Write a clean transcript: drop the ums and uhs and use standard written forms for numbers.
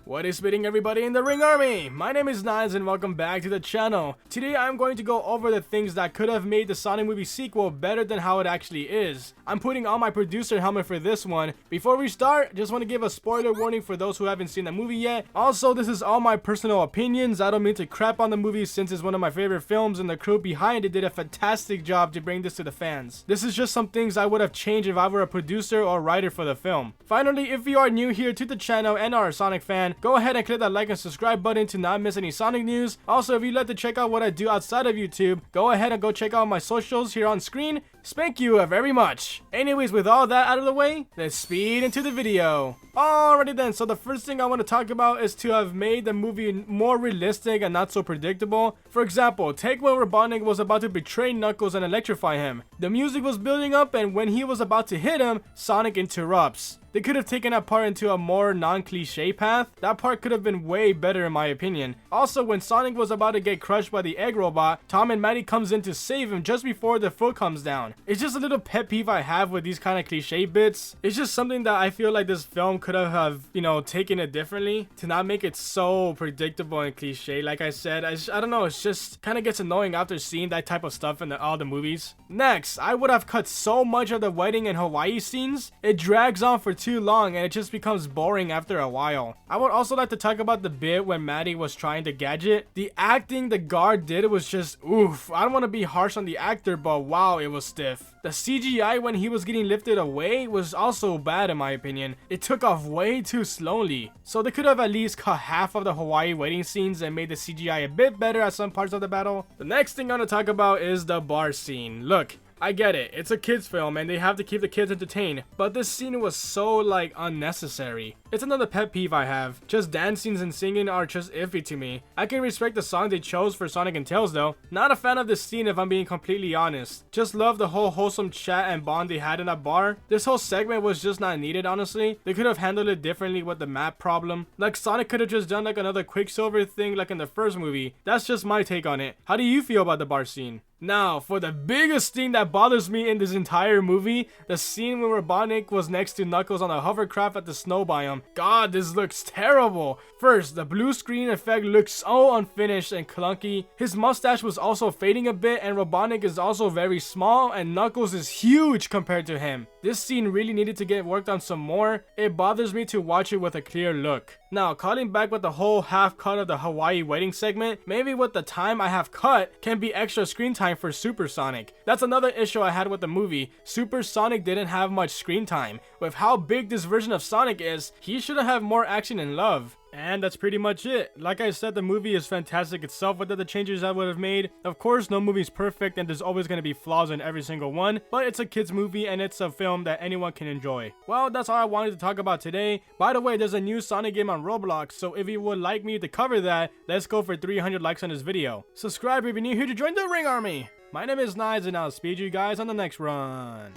What is spitting, everybody in the Ring Army? My name is Nines and welcome back to the channel. Today I'm going to go over the things that could have made the Sonic movie sequel better than how it actually is. I'm putting on my producer helmet for this one. Before we start, just want to give a spoiler warning for those who haven't seen the movie yet. Also, this is all my personal opinions. I don't mean to crap on the movie since it's one of my favorite films and the crew behind it did a fantastic job to bring this to the fans. This is just some things I would have changed if I were a producer or writer for the film. Finally, if you are new here to the channel and are a Sonic fan, go ahead and click that like and subscribe button to not miss any Sonic news. Also, if you'd like to check out what I do outside of YouTube, go ahead and go check out my socials here on screen. Thank you very much. Anyways, with all that out of the way, let's speed into the video. Alrighty then, so the first thing I want to talk about is to have made the movie more realistic and not so predictable. For example, take when Robotnik was about to betray Knuckles and electrify him. The music was building up and when he was about to hit him, Sonic interrupts. They could have taken that part into a more non-cliche path. That part could have been way better in my opinion. Also, when Sonic was about to get crushed by the egg robot, Tom and Maddie comes in to save him just before the foot comes down. It's just a little pet peeve I have with these kind of cliche bits. It's just something that I feel like this film could have, taken it differently to not make it so predictable and cliche. Like I said, I don't know, it's just kind of gets annoying after seeing that type of stuff in all the movies. Next, I would have cut so much of the wedding and Hawaii scenes. It drags on for too long and it just becomes boring after a while. I would also like to talk about the bit when Maddie was trying to gadget. The acting the guard did was just oof. I don't want to be harsh on the actor, but wow, it was stiff. The CGI when he was getting lifted away was also bad in my opinion. It took off way too slowly. So they could have at least cut half of the Hawaii wedding scenes and made the CGI a bit better at some parts of the battle. The next thing I'm going to talk about is the bar scene. Look, I get it, it's a kids film and they have to keep the kids entertained, but this scene was so unnecessary. It's another pet peeve I have. Just dance scenes and singing are just iffy to me. I can respect the song they chose for Sonic and Tails though. Not a fan of this scene if I'm being completely honest. Just love the whole wholesome chat and bond they had in that bar. This whole segment was just not needed honestly. They could have handled it differently with the map problem. Like Sonic could have just done another Quicksilver thing like in the first movie. That's just my take on it. How do you feel about the bar scene? Now, for the biggest thing that bothers me in this entire movie, the scene when Robotnik was next to Knuckles on a hovercraft at the snow biome. God, this looks terrible. First, the blue screen effect looks so unfinished and clunky. His mustache was also fading a bit and Robotnik is also very small and Knuckles is huge compared to him. This scene really needed to get worked on some more. It bothers me to watch it with a clear look. Now, cutting back with the whole half cut of the Hawaii wedding segment, maybe with the time I have cut can be extra screen time for Super Sonic. That's another issue I had with the movie. Super Sonic didn't have much screen time. With how big this version of Sonic is, he should have more action and love. And that's pretty much it. Like I said, the movie is fantastic itself with the changes I would have made. Of course, no movie is perfect and there's always going to be flaws in every single one, but it's a kids movie and it's a film that anyone can enjoy. Well, that's all I wanted to talk about today. By the way, there's a new Sonic game on Roblox, so if you would like me to cover that, let's go for 300 likes on this video. Subscribe if you're new here to join the Ring Army. My name is Nines and I'll speed you guys on the next run.